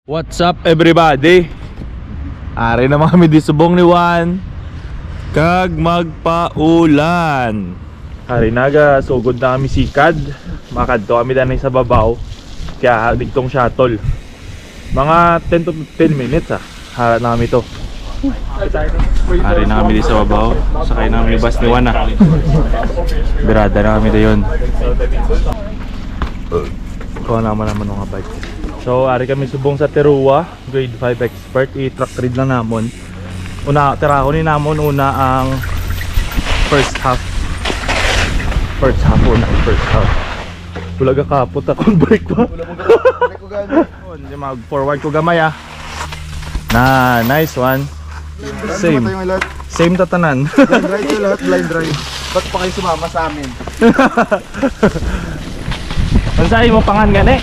What's up everybody? Ari naman kami di subong ni Juan kag magpaulan. Ari naga sugod na kami sikad. Makadto kami danay sa babaw. Kaya digtong shuttle. Mga 10 to 15 minutes harat na kami to. Ari na kami di sa babaw. Sakay na kami bus ni Juan Birada na kami dayon. Kuha naman mga bike. So, ari kami subong sa Terua, grade 5 expert. I-truck read lang namon. Tirahonin namon una ang first half. First half. Bulaga kapot akong break pa. Hindi mag-forward ko gamay Na, nice one. Same tatanan. Blind drive to lahat, blind drive. Ba't pa kayo sumama sa amin? Unsa mo pangan gani?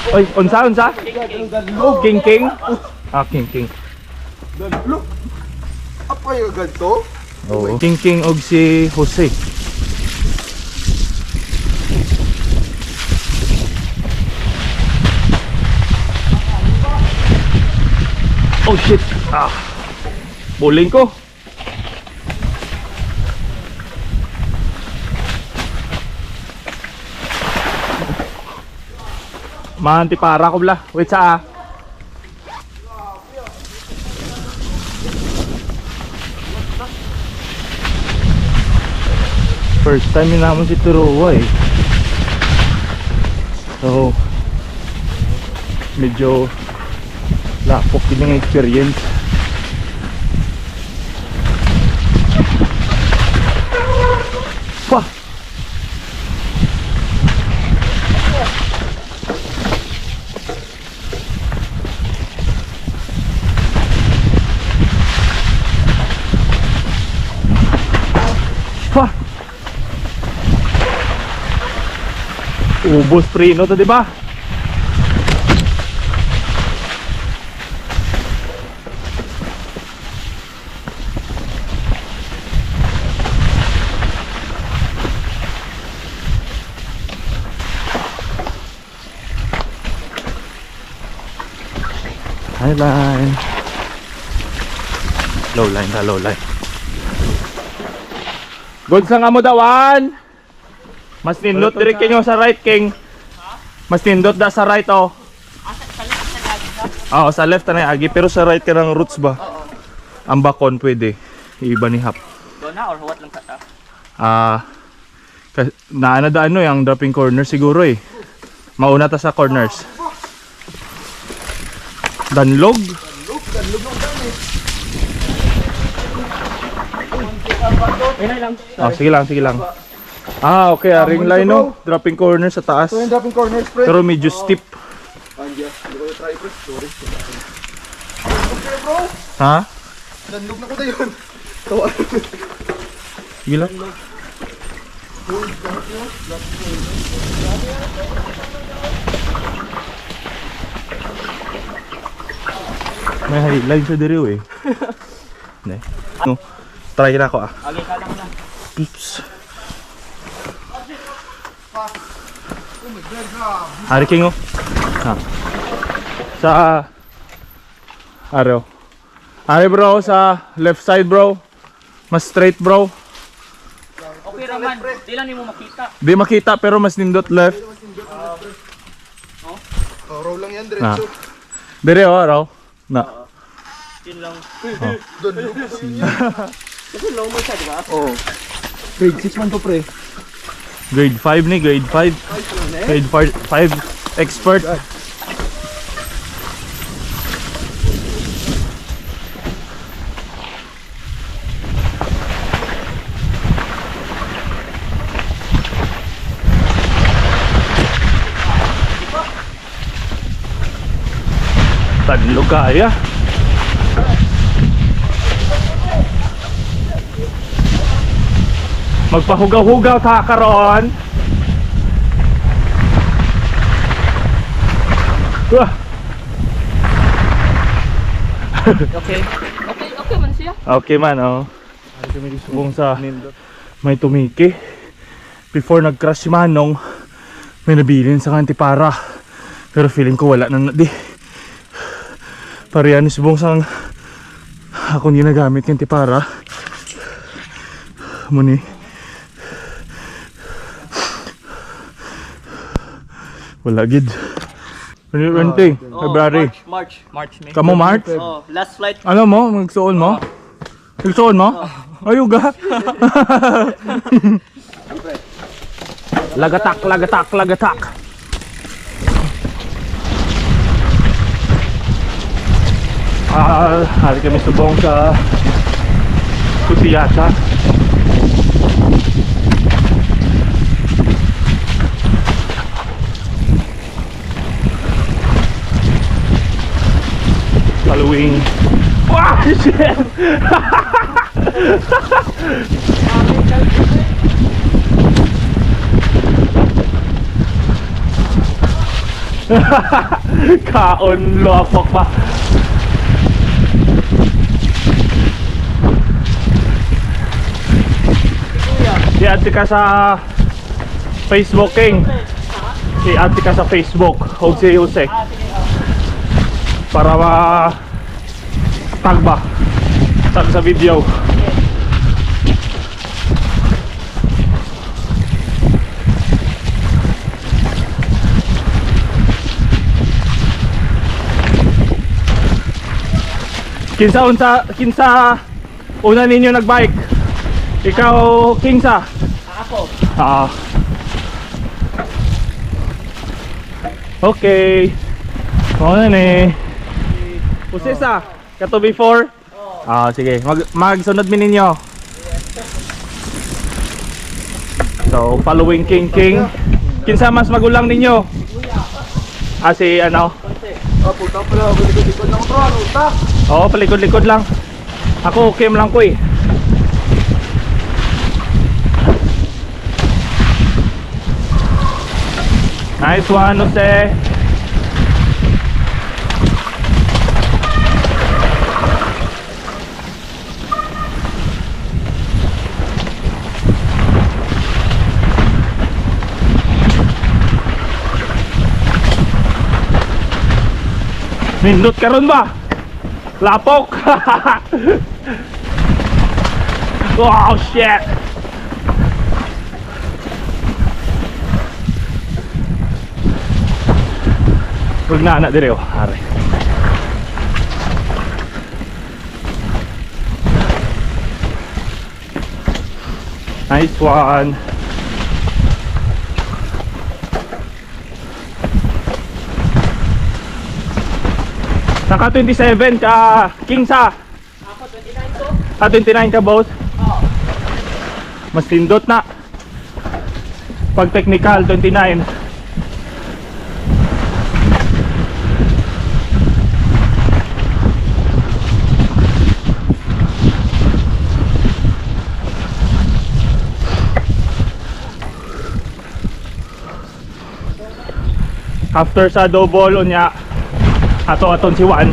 Oy, unsa? King. King. Look! Apa yung ganito? Oo. King og si Jose. Oh shit! Buling ko. Manti para ko bla. Wait sa First time yun naman si Turuwa So medyo lapok din yung experience. Wah! Ubos preno to, di ba? Highline. Low line. Good sa nga mo dawan. Mas nindot diri kinyo sa right, King. Mas nindot da sa right, oh. Oo, sa left na agi, pero sa right ka ng roots ba? Ang bakon pwede. Iba ni hap. Doon na or what lang kata? Naanadaan yung dropping corner siguro Mauna ta sa corners. Danlog? Danlog ng dami. Inay lang. Sige lang. Okay, ring line dropping corner sa taas. So yung dropping corners, pre. Pero medyo steep. Hindi ko try, pre. Sorry. Okay, bro. Ha? Danlog na ko na yun. Tawa. Sige lang. May highline sa diriw No. Try na ako Agi ka lang na. Oops. Hari King Sa Araw. Hari bro sa left side bro. Mas straight bro. Okay raman. Di lang nimo makita. Di makita pero mas nindot left. Row lang yan, diretso. Dire raw. Na. Yun lang. Danlog. Kasi low mo siya, di ba? Oo. Grade 6 man to, pre. Grade 5 ni, grade 5. Grade 5 expert. Tanlog kaya. Magpahugaw-hugaw ta karon. Okay man siya. Okay man Subong sa may tumiki. Before nag-crash si Manong, may nabilin sa Antipara. Pero feeling ko wala na di. Parehan ni subong sang akong ginagamit yung tipara. Muni. Wala gid. 2020, February. March, May. Kamo March? Oh, last flight. Ano mo? Magsuon mo? Magsuon mo? Ayuga. Lagatak, lagatak, lagatak. Hari kami subong sa Kutiyata. Following. Wow, shit! Kaon lopok pa. I-add ka sa Facebook King. I-add ka sa Facebook. Huwag si Jose. Para tag ba? Tag sa video. Kinsa una ninyo nagbike? Ikaw, Kingsa? Ako. Okay. Ano ni? Pusisa, kato before? Sige. Magsunod mi ninyo. So, following King. Kinsa mas magulang ninyo? Si ano? Puta pala, likod-likod lang bro, ano ta? Oo, palikod-likod lang. Ako, Kim lang ko eh. Nice one, Jose. Nindot ka ron ba? Lapok! Wow, shit! Huwag na anak dire, oh. Are. Nice one. Naka 27 ka, Kingsa. Ako, 29 to. 29 ka, boss. Oo. Mas tindot na. Pag technical, 29. After sa double unya aton si Juan.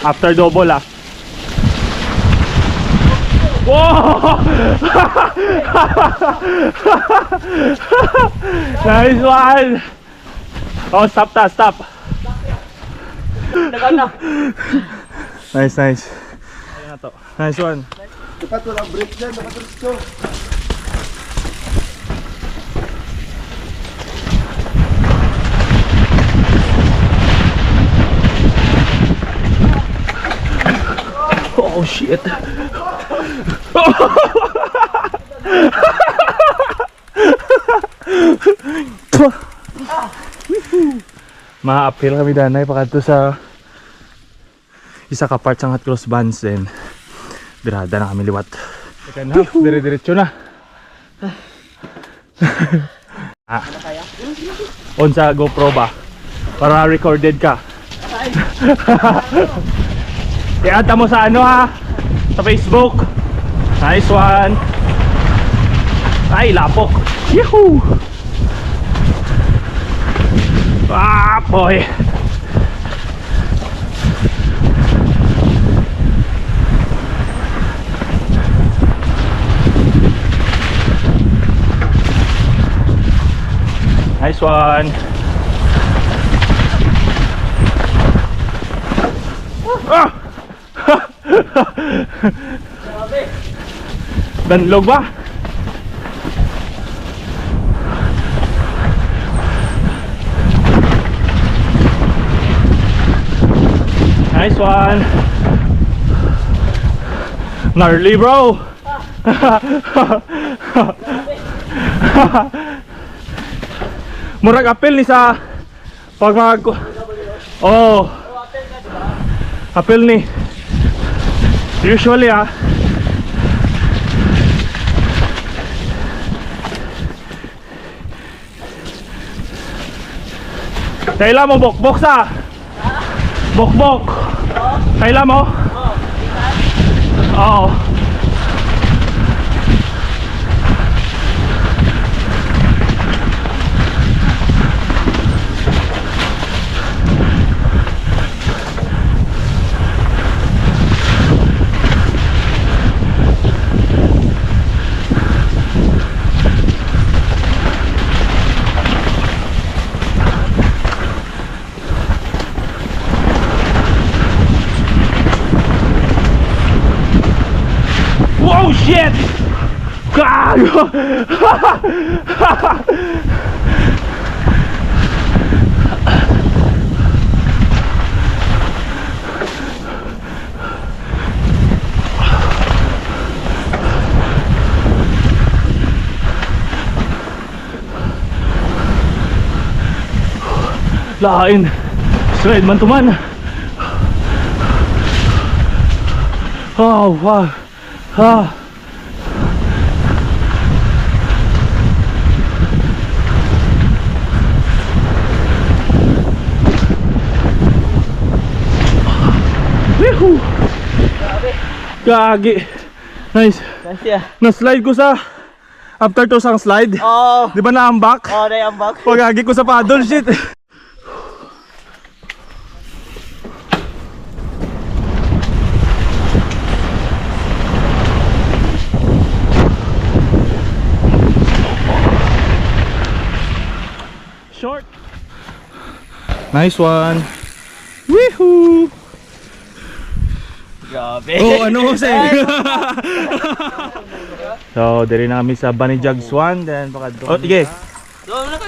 After double Wow! Nice one! Oh, stop. Nagana. Nice. Ayun na to. Nice one. Dapat walang break dyan, dapat ito. Oh shit. Ma-appeal kami danay pakadto sa isa ka part sang Hot Cross Bands din. Birada na kami liwat. Second half, dire-diretso na. On sa GoPro ba? Para recorded ka. I-add mo sa ano sa Facebook. Nice one. Ay, lapok. Yahoo! Boy. Nice one. Ah! Danlog ba? Nice one. Gnarly bro. Murag apel ni sa pag mag oh apel ni usually kailan mo bokbok sa bokbok kailan mo oo oh shit! Gago! Lain. Straight man to man. Oh wow. Ah. Woohoo! Gagi. Nice. Nice ya. Na-slide ko sa after to sang slide. Oh. Di ba na-ambak? Oh, na-ambak. Pagagi ko sa paddle shit. Short. Nice one. Woohoo! Grabe. Oh, ano Jose? So, diri na kami sa Bunny Jugs 1, then baka doon. Oh, sige.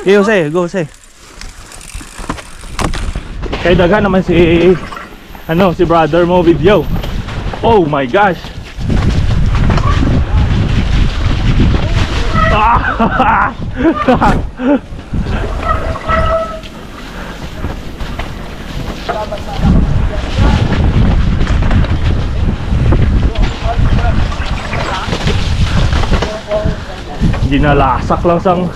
Okay, Jose, go Jose. Kay daghan naman si si brother mo video. Oh my gosh. Ginalasak lang sang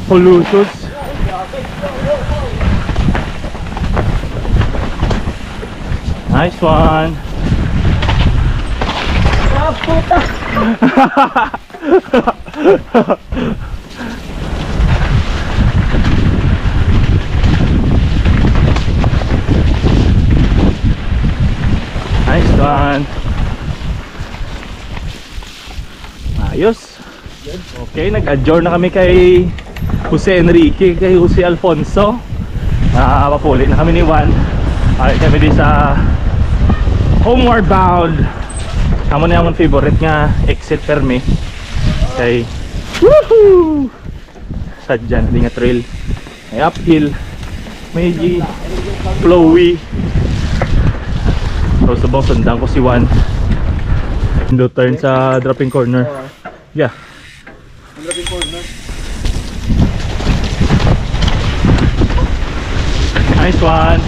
pollutions. Nice one. Ah, puta. Nice one. Ayos. Okay, nag-adjourn na kami kay Jose Enrique, kay Jose Alfonso. Papuli na kami ni Juan. Ay kami di sa Homeward Bound. Amo na yung favorite nga exit permi. Kay woohoo! Sadya na di nga trail. May uphill, may flowy. So subong sundan ko si Juan. Do turn sa dropping corner. Yeah. Dropping corner. Nice one.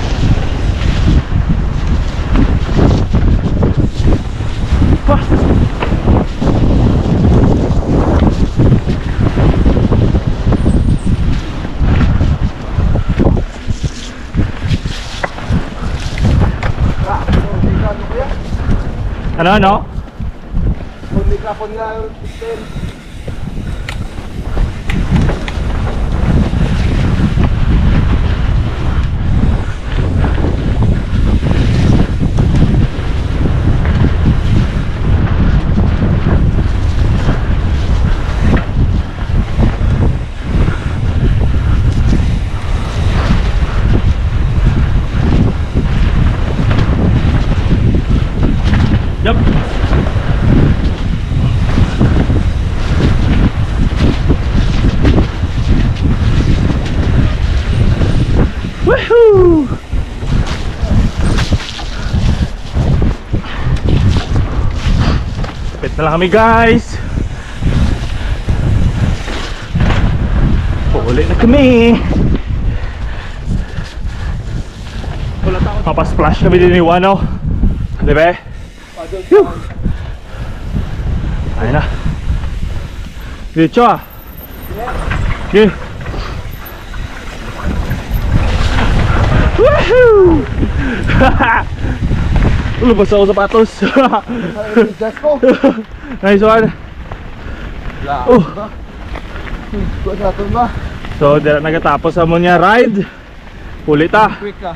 Wah. Ano? Only kapon nga yung system. na lang kami guys. Uli na kami. Papasplash kami din ni Wano. Diba? Phew. Ayun na. Diretso ah. Okay. Woohoo! Lubas ako sapatos. Just go. Nice one. Oh. Kuha natin ba? So, dira nagatapos sa mo niya ride. Ulit ah. Quick ka.